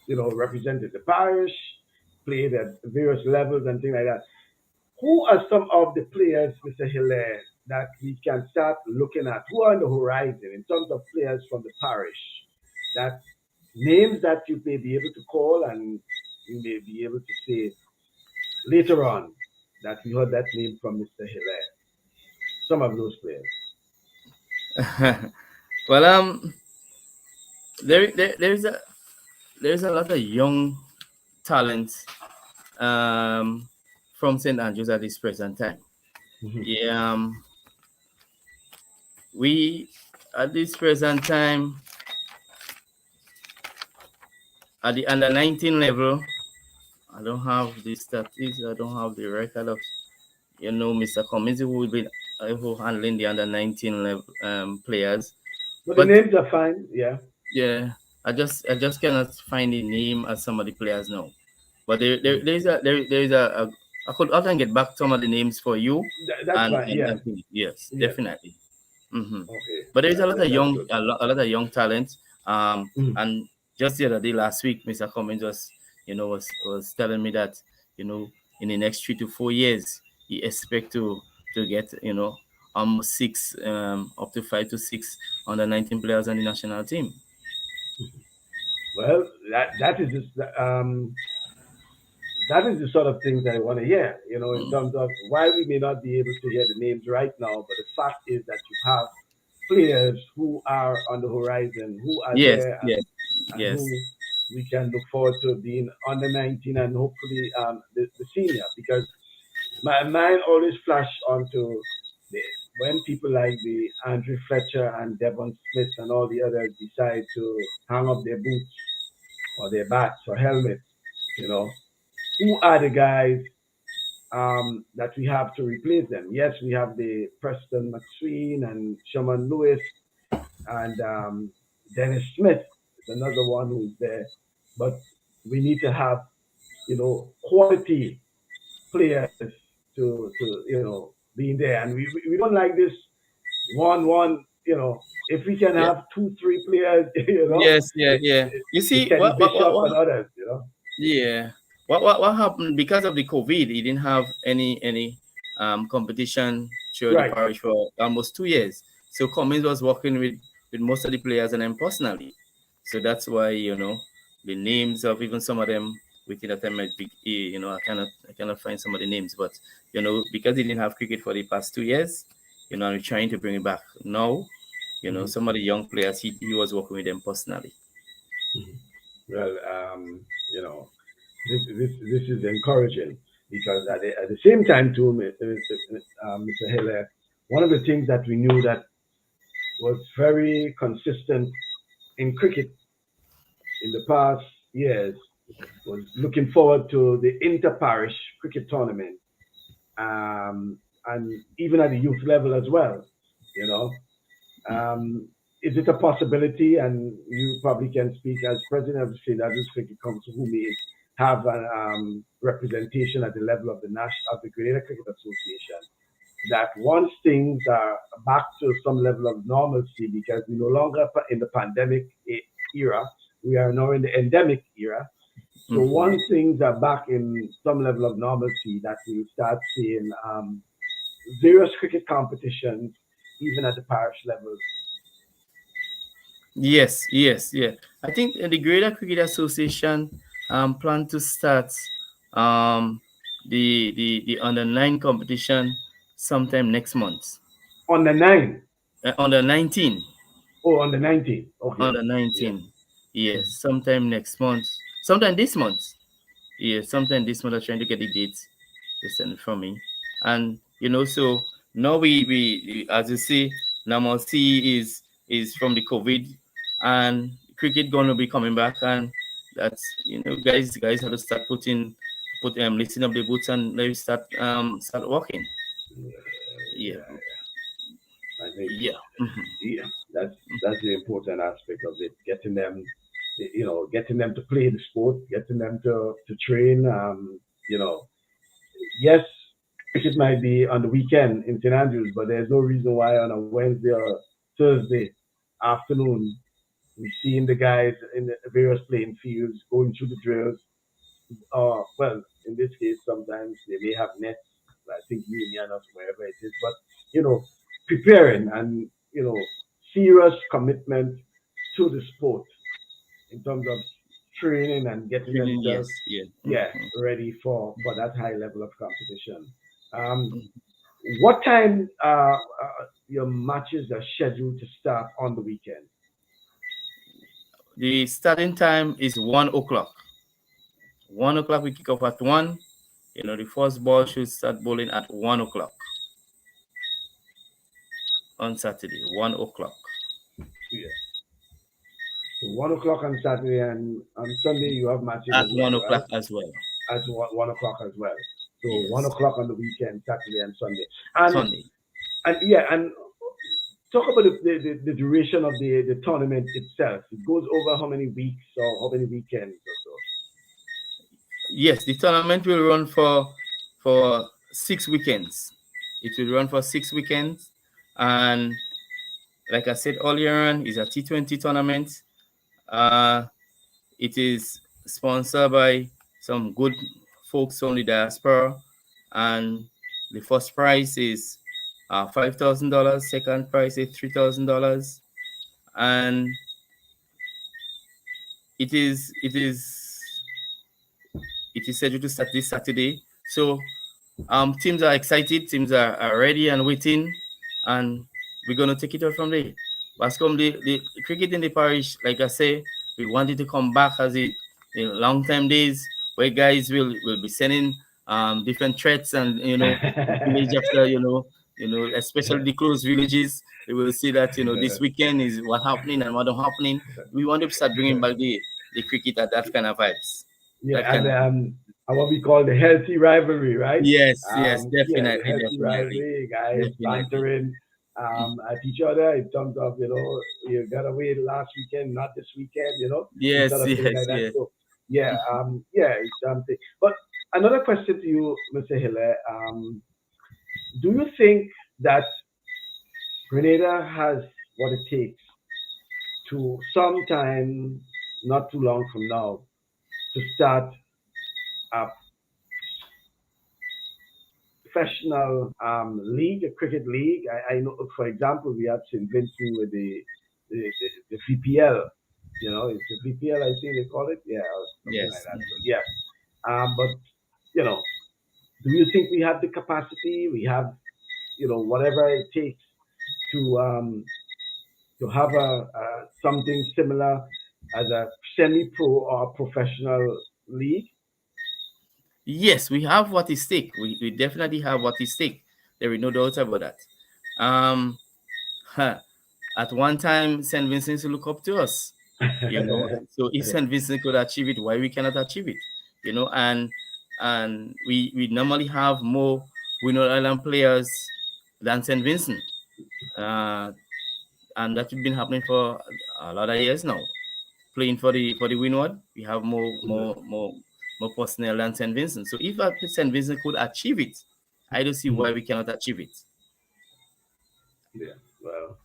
represented the parish, played at various levels and things like that. Who are some of the players, Mr. Hillaire, that we can start looking at? Who are on the horizon in terms of players from the parish? That names that you may be able to call and you may be able to say later on that we heard that name from Mr. Hillaire. Some of those players. Well, there's a lot of young talent um from St. Andrews at this present time. Mhm. Yeah, we at this present time at the under 19 level. I don't have the statistics. I don't have the record of Mr. Cummins who will be who handling the under 19 level players. But the But names are fine, yeah. yeah, I just cannot find the name of some of the players now. But Mhm. there's a I could often get back some of the names for you That's and fine, yeah. think yes, Yeah. definitely. Okay. But there's That's good. a lot of young talent. Mhm. And just the other day, last week, Mr. Cummins was telling me that you know in the next 3 to 4 years, he expect to get almost six, up to 5 to 6 under 19 players on the national team. Well, that is the sort of things I want to hear, in Mm. terms of why we may not be able to hear the names right now, but the fact is that you have players who are on the horizon, who are Yes, there, yes, and yes, who we can look forward to being under 19 and hopefully the senior, because my mind always flash onto the when people like the Andrew Fletcher and Devon Smith and all the others decide to hang up their boots or their bats or helmets, you know, who are the guys that we have to replace them? Yes, we have the Preston McSween and Sherman Lewis and Dennis Smith is another one who's there, but we need to have quality players to being there, and we don't like this one. If we can Yeah. have two, three players, Yes. Yeah. the, Yeah. You the see, Kenny Bishop and others. yeah. What happened because of the COVID? He didn't have any competition through the Right. parish for almost 2 years. So Cummins was working with most of the players and then personally. So that's why the names of even some of them within that time might be I cannot find some of the names, but because he didn't have cricket for the past 2 years, and we're trying to bring it back now. Mhm, Some of the young players he was working with them personally. mhm. Well, this is encouraging because at the same time, too, Mr. Hillaire, one of the things that we knew that was very consistent in cricket in the past years was looking forward to the inter-parish cricket tournament, and even at the youth level as well. You know, um, is it a possibility? And you probably can speak as president of the St. Andrews Cricket Council, who may have a representation at the level of the Grenada Cricket Association. That once things are back to some level of normalcy, because we no longer in the pandemic era, we are now in the endemic era. So Mhm. once things are back in some level of normalcy, that we start seeing various cricket competitions, even at the parish levels. Yes, yes, yeah. I think the Greater Cricket Association plan to start um the under 9 competition sometime next month. On the 9, Under 19. oh, on the 19th. Okay. Under Yeah. 19. Yes, sometime next month. Sometime this month. Yes, sometime this month. I'm trying to get the dates they send it from me. And so now we as you see, normalcy is from the COVID, and cricket gonna be coming back, and that's guys have to start lifting up the boots and let me start working. Yeah. I think Yeah. Mhm. yeah, that's the important aspect of it. Getting them to play the sport, getting them to train. You know, yes, cricket might be on the weekend in St Andrews, but there's no reason why on a Wednesday or Thursday afternoon we seeing the guys in the various playing fields going through the drills. Well, in this case, sometimes they may have nets. I think Union or wherever it is, but you know, preparing and serious commitment to the sport in terms of training and getting Training, themselves, yes, yeah. yeah, Mhm. ready for that high level of competition. What time your matches are scheduled to start on the weekend? The starting time is 1 o'clock. 1 o'clock we kick off at 1. The first ball should start bowling at 1 o'clock on Saturday. 1 o'clock. Yeah. So 1 o'clock on Saturday and on Sunday you have matches At as one well, right? o'clock as well. At 1 o'clock as well. So one Yes. o'clock on the weekend, Saturday and Sunday. And Sunday. yeah, and talk about the duration of the tournament itself. It goes over how many weeks or how many weekends or so. Yes, the tournament will run for 6 weekends. It will run for 6 weekends, and like I said earlier on, is a T20 tournament. Uh, it is sponsored by some good folks from the diaspora, and the first prize is $5,000. Second prize is $3,000, and it is it is it is scheduled to start this Saturday. So teams are excited, teams are ready and waiting, and we're gonna take it out from there. But come the cricket in the parish, like I say, we wanted to come back as it in long time days where guys will be sending different threats and village after especially the close villages. They will see that this weekend is what happening and what not happening. We want to start bringing back the cricket at that kind of vibes. Yeah, That kind of and what we call the healthy rivalry, right? yes, Yeah, the definitely, healthy rivalry, guys definitely. bantering at each other in terms of, you got away last weekend, not this weekend, these Yes, sort of things like yes, that. yes. So, yeah, it's something. But another question to you, Mr. Hiller, do you think that Grenada has what it takes to sometime not too long from now to start a professional league, a cricket league? I know, for example, we have St. Vincent with the VPL. It's the VPL, I think they call it. Yeah, or something like Yes. that. So, yeah. But, you know, do you think we have the capacity? We have, whatever it takes to um, to have a something similar as a semi-pro or professional league? Yes, we have what is stake. We definitely have what is stake. There is no doubt about that. Um, huh, at one time, St. Vincent look up to us, So if St. Vincent could achieve it, why we cannot achieve it? And we normally have more Winner Island players than St. Vincent, uh, and that's been happening for a lot of years now. Playing for the Windward, we have more personnel than St. Vincent. So if St. Vincent could achieve it, I don't see why we cannot achieve it. Yeah. Well,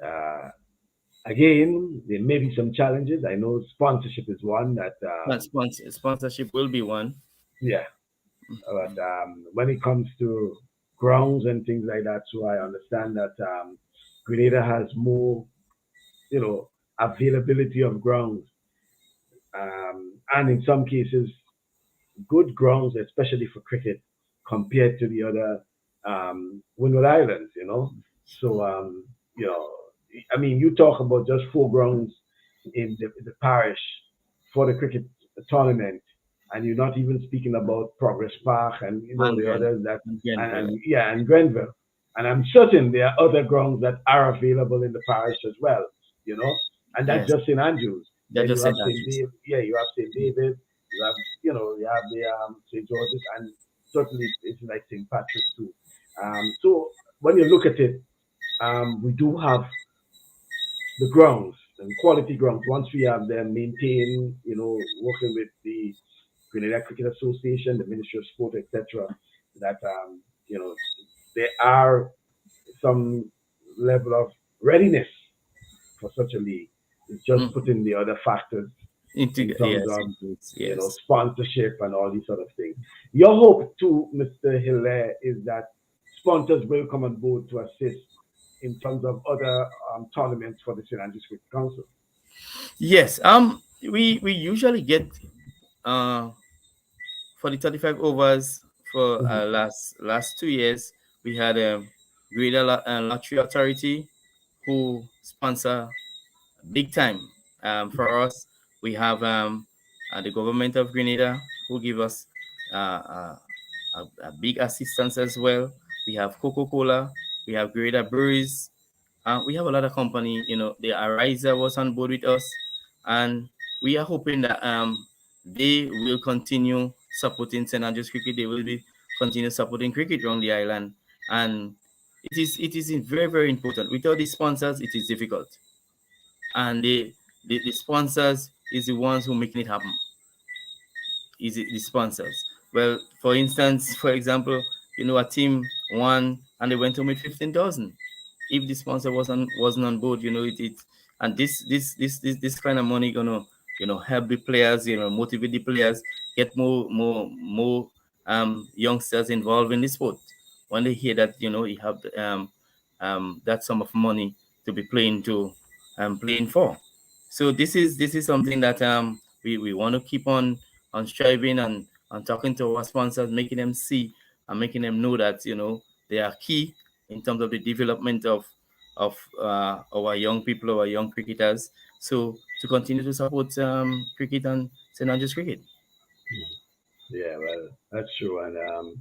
uh, again, there may be some challenges. I know sponsorship is one that, Sponsorship will be one. yeah, but when it comes to grounds and things like that, so I understand that Grenada has more, availability of grounds, and in some cases, good grounds, especially for cricket, compared to the other Windward Islands. So, you know, I mean, you talk about just four grounds in the parish for the cricket tournament, and you're not even speaking about Progress Park and And the others that Grenville. and Grenville. And I'm certain there are other grounds that are available in the parish as well. And that's Yes, just St Andrews. that Then just you said have that. St. Dave, yeah, you have St. David, you have the St. George's, and certainly it's like St. Patrick's too. So when you look at it, we do have the grounds and quality grounds. Once we have them maintained, working with the Grenada Cricket Association, the Ministry of Sport, etc., that you know there are some level of readiness for such a league. It's just Mhm. putting the other factors in terms Yes, of yes. sponsorship and all these sort of things. Your hope too, Mr. Hillaire, is that sponsors will come on board to assist in terms of other tournaments for the St. Andrews Cricket Council. Yes. We usually get uh for the 35 overs for Mhm. last 2 years. We had Grenada Lottery Authority who sponsor big time. For us, we have the government of Grenada who give us a big assistance as well. We have Coca-Cola, we have Grenada Breweries, we have a lot of company. The Ariza was on board with us, and we are hoping that they will continue supporting St. Andrews Cricket. They will be continue supporting cricket around the island, and it is very very important. Without the sponsors, it is difficult, and the sponsors is the ones who making it happen. Is it the sponsors? Well, for instance, for example, a team won and they went home with 15,000. If the sponsor wasn't on board, and this kind of money gonna help the players, motivate the players, get more youngsters involved in the sport. When they hear that you have that sum of money to be playing for. So this is something that we want to keep on striving and talking to our sponsors, making them see and making them know that they are key in terms of the development of our young people, our young cricketers. So to continue to support cricket and St. Andrews cricket. Yeah, well, that's true. And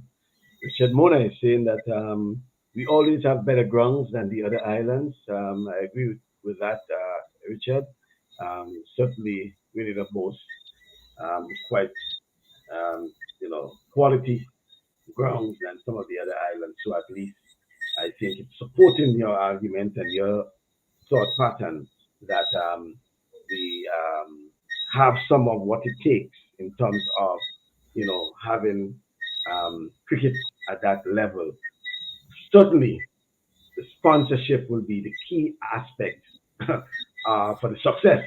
Richard Mona is saying that we always have better grounds than the other islands. I agree with that, Richard. Certainly, Grenada boasts quite quality grounds than some of the other islands. So at least I think it's supporting your argument and your thought pattern that we have some of what it takes in terms of having cricket at that level. Certainly, the sponsorship will be the key aspect for the success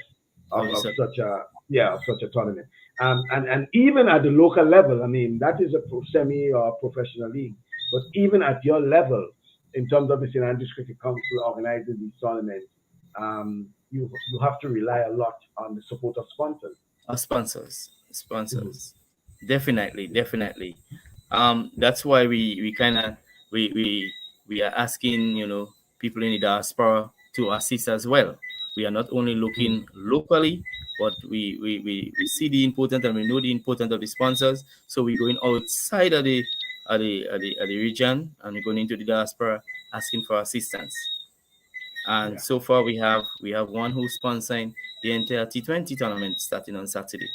for the of sub. such a of such a tournament. And even at the local level, I mean that is a semi or professional league, but even at your level, in terms of the St Andrews Cricket Council organizing these tournaments, you have to rely a lot on the support of sponsors. Sponsors, Mhm. sponsors, definitely, definitely. That's why we kind of we we we are asking, people in the diaspora to assist as well. We are not only Mhm. looking locally, but we see the importance and we know the importance of the sponsors. So we're going outside of the region, and we're going into the diaspora asking for assistance. And Yeah. so far we have one who's sponsoring the entire T20 tournament starting on Saturday,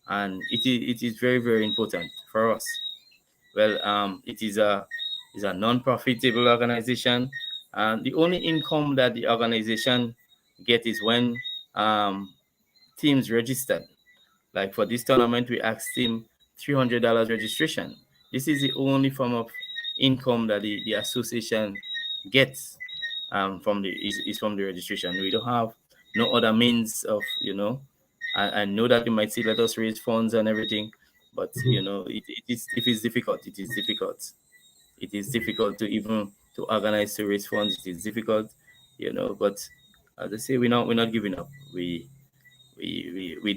and it is very, very important for us. Well, it is a non-profitable organization, and the only income that the organization get is when um, teams registered. Like for this tournament, we asked him $300 registration. This is the only form of income that the association gets is from the registration. We don't have no other means of. I know that you might say let us raise funds and everything, but Mhm. it is if it's difficult. It is difficult. It is difficult to organize to raise funds. It is difficult, But as I say, we're not giving up. We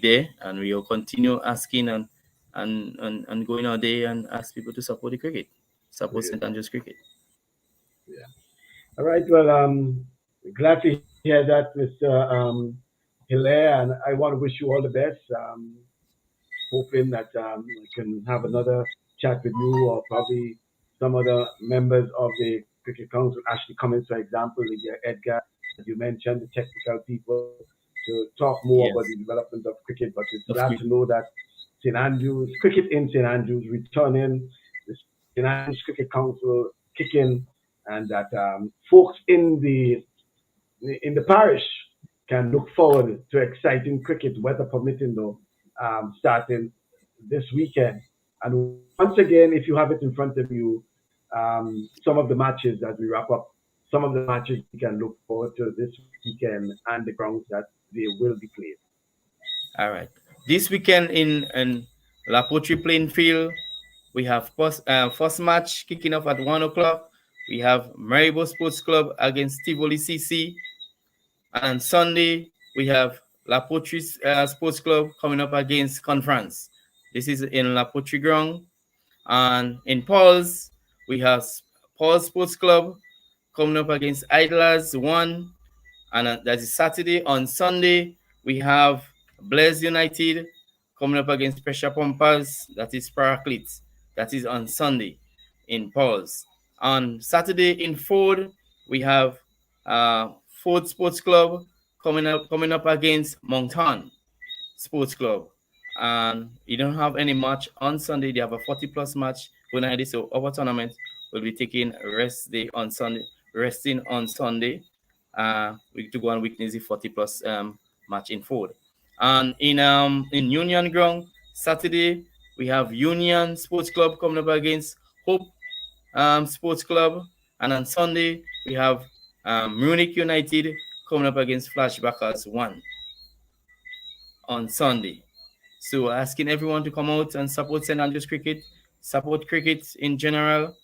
there, and we will continue asking and going out there and ask people to support the cricket, support Really St nice. Andrews cricket. Yeah. All right. Well, glad to hear that, Mr. Hilaire, and I want to wish you all the best. Hoping that we can have another chat with you or probably some other members of the Cricket Council actually come in, for example, Lydia Edgar, as you mentioned, the technical people, to talk more about Yes, the development of cricket. But it's of glad cricket. to know that St. Andrews, cricket in St. Andrews, returning, the St. Andrews Cricket Council kicking, and that folks in the parish can look forward to exciting cricket, weather permitting, though, starting this weekend. And once again, if you have it in front of you, some of the matches as we wrap up, some of the matches we can look forward to this weekend and the grounds that they will be played. All right. This weekend in La Poterie playing field, we have first match kicking off at 1 o'clock. We have Maribo Sports Club against Tivoli CC. And on Sunday, we have La Poterie Sports Club coming up against Conference. This is in La Poterie ground. And in Paul's, we have Paul's Sports Club coming up against Idlers 1. And that is Saturday. On Sunday, we have Blaise United coming up against Pressure Pumpers. That is Paraclete. That is on Sunday in Paul's. On Saturday in Ford, we have Ford Sports Club coming up against Moncton Sports Club. And you don't have any match on Sunday. They have a 40 plus match going ahead. So our tournament will be taking rest day on Sunday, resting on Sunday. We to go and witness the 40 plus match in Ford. And in Union Ground, Saturday we have Union Sports Club coming up against Hope Sports Club, and on Sunday we have Munich United coming up against Flashbackers 1 on Sunday. So asking everyone to come out and support St. Andrews Cricket, support cricket in general,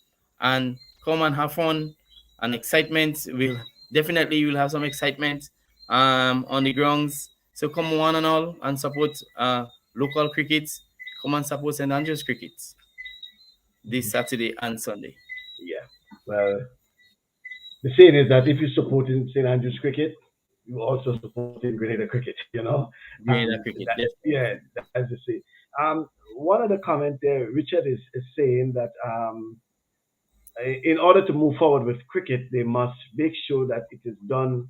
and come and have fun and excitement. You'll have some excitement on the grounds. So come one and all and support local cricket. Come and support St. Andrews Cricket this Mhm. Saturday and Sunday. Yeah. Well, the saying is that if you're supporting St Andrews cricket, you're also supporting Grenada cricket. Grenada Cricket, That, definitely. yeah, that's the say. Um, One other comment there, Richard is saying that in order to move forward with cricket, they must make sure that it is done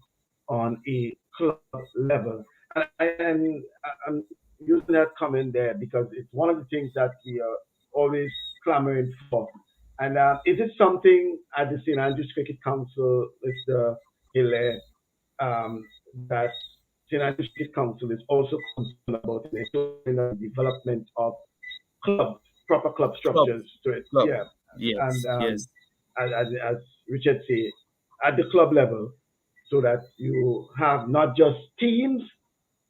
on a club level. I'm using that comment there because it's one of the things that we are always clamoring for. And is it something at the St. Andrews Cricket Council, Mr. Hillaire, that St. Andrews Cricket Council is also concerned about in ensuring the development of clubs, proper club Club, structures to it? club. Yeah, and Yes, yes, as Richard say, at the club level, so that you have not just teams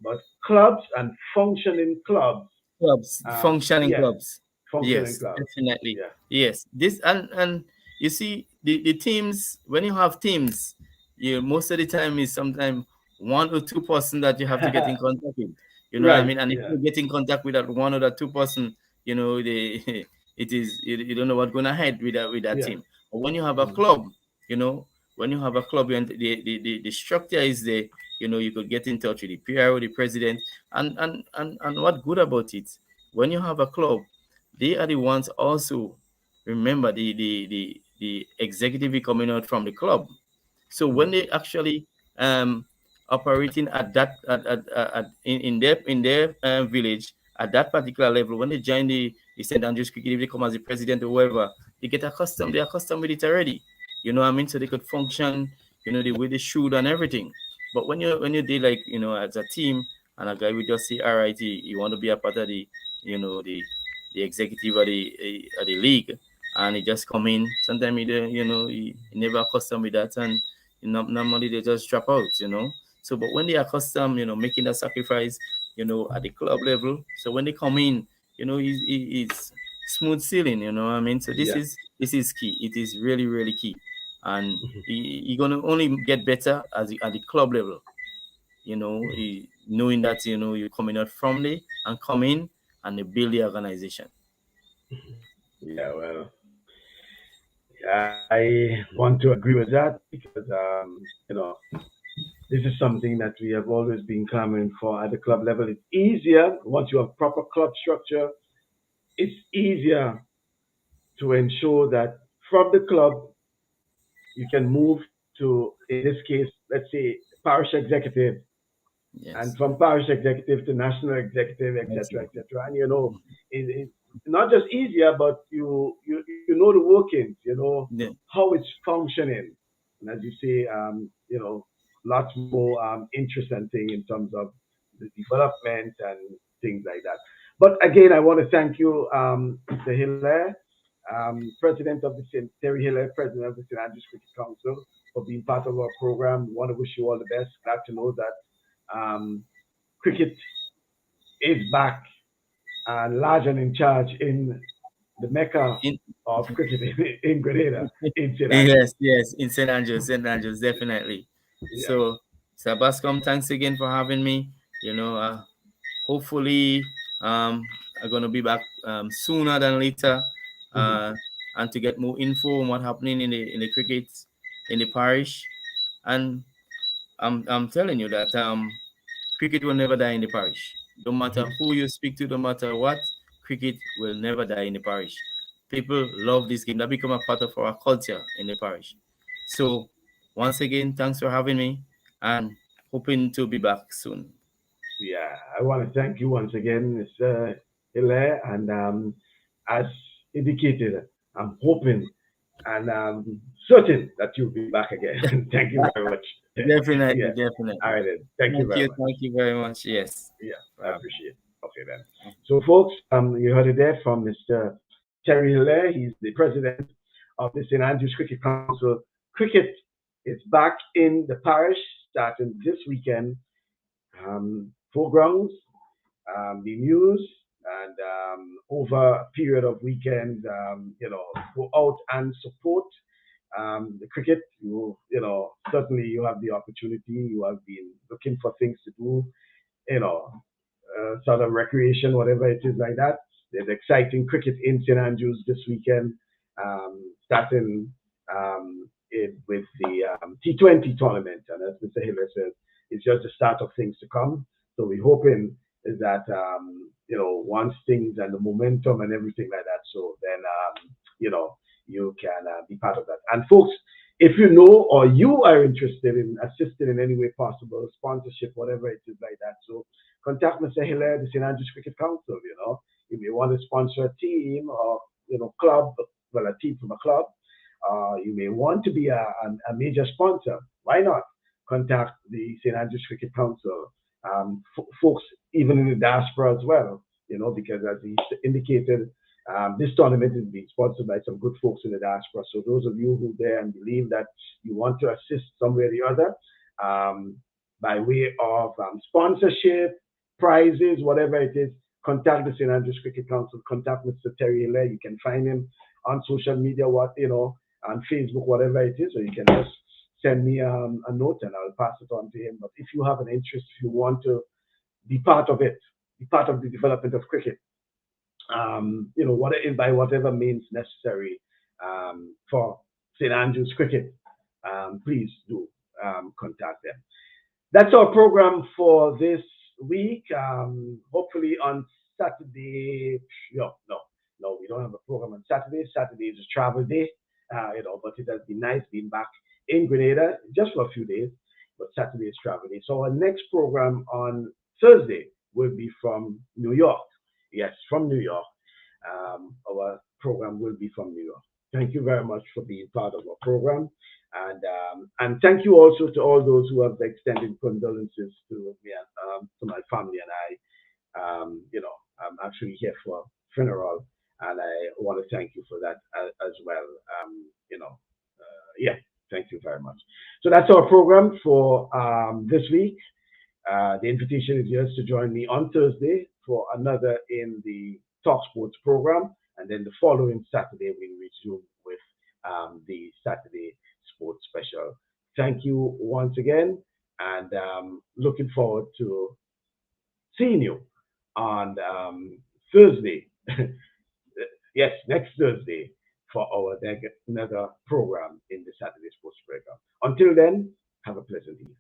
but clubs and functioning clubs. clubs, functioning Yeah, clubs. functioning Yes, clubs. definitely. Yeah, Yes, this and you see the teams, when you have teams, you most of the time is sometimes 1 or 2 person that you have to get in contact with. You know what I right. mean? And if Yeah, you get in contact with that 1 or 2 person, they it is you don't know what's gonna head with that yeah, team. But when you have a mhm, club, you know, when you have a club and the structure is there, you could get in touch with the PRO, the president, and what good about it? When you have a club, they are the ones also remember the executive coming out from the club. So when mhm, they actually operating at that in their village at that particular level, when they join the St. Andrews Cricket, if they come as the president or whoever, they get accustomed. They're accustomed with it already. You know what I mean? So they could function, the way they should and everything. But when you do like as a team, and a guy will just say, all right, you want to be a part of you know the executive of the league, and he just come in. Sometimes he never accustomed with that, and normally they just drop out. So, but when they are accustomed, making that sacrifice, at the club level, so when they come in, it's smooth sailing. You know what I mean? So this yeah, is key. It is really really key, and mhm, you're gonna only get better at the club level. mhm. Knowing that you're coming out from there and come in and they build the organization. Yeah. Well, I want to agree with that because this is something that we have always been clamoring for at the club level. It's easier once you have proper club structure. It's easier to ensure that from the club you can move to, in this case, let's say parish executive, and Yes, from parish executive to national executive, etc., exactly. etc. And it's not just easier, but you know the workings, Yeah. how it's functioning, and as you say, lots more interest and thing in terms of the development and things like that. But again, I want to thank you, Mr. Hillaire, President of the Terry Hillaire, President of the St. Andrews Cricket Council, for being part of our program. We want to wish you all the best. Glad to know that cricket is back and large and in charge in the mecca In, of cricket in Grenada, in St. Andrews. yes, yes, in St. Andrews, definitely. Yeah. So, Sabascom, thanks again for having me. Hopefully, I'm gonna be back sooner than later, Mhm. uh, and to get more info on what happening in the cricket in the parish. And I'm telling you that cricket will never die in the parish. No matter Mhm. who you speak to, no matter what, cricket will never die in the parish. People love this game. That become a part of our culture in the parish. So once again, thanks for having me, and hoping to be back soon. Yeah, I want to thank you once again, Mr. Hilaire. And as indicated, I'm hoping and certain that you'll be back again. Thank you very much. Definitely, Yeah. All definitely. right, then. Thank you very much. Thank you very much. Yes. Yeah, I Uh, appreciate it. Okay, then. So, folks, you heard it there from Mr. Terry Hillaire. He's the president of the St. Andrews Cricket Council. Cricket is back in the parish starting this weekend. Foregrounds, the news, and over a period of weekends, go out and support the cricket. Certainly you have the opportunity. You have been looking for things to do, you know, sort of recreation, whatever it is like that. There's exciting cricket in St. Andrews this weekend, starting with the T20 tournament. And as Mr. Hiller says, it's just the start of things to come. So we're hoping is that, once things and the momentum and everything like that, so then, you can be part of that. And folks, if you know or you are interested in assisting in any way possible, sponsorship, whatever it is like that, so contact Mr. Hillaire, the St. Andrews Cricket Council. If you want to sponsor a team or club, well, a team from a club, you may want to be a major sponsor. Why not contact the St. Andrews Cricket Council? Folks, even in the diaspora as well, because as he indicated, this tournament is being sponsored by some good folks in the diaspora. So those of you who there and believe that you want to assist some way or the other, by way of sponsorship, prizes, whatever it is, contact the St. Andrews Cricket Council, contact Mr. Terry Hillaire. You can find him on social media, on Facebook, whatever it is, or you can just send me a note and I'll pass it on to him. But if you have an interest, if you want to be part of it, be part of the development of cricket, by whatever means necessary for St. Andrews Cricket, please do contact them. That's our program for this week. Hopefully on Saturday, no, we don't have a program on Saturday. Saturday is a travel day, but it has been nice being back in Grenada just for a few days, but Saturday is travel day. So our next program on Thursday will be from New York. Yes, from New York. Our program will be from New York. Thank you very much for being part of our program. And thank you also to all those who have extended condolences to me and to my family and I. I'm actually here for a funeral, and I want to thank you for that as well. Thank you very much. So that's our program for this week. The invitation is yours to join me on Thursday for another in the TalkSports program, and then the following Saturday we resume with the Saturday Sports Special. Thank you once again, and looking forward to seeing you on Thursday. Yes, next Thursday for our another program in the Saturday Sports Program. Until then, have a pleasant evening.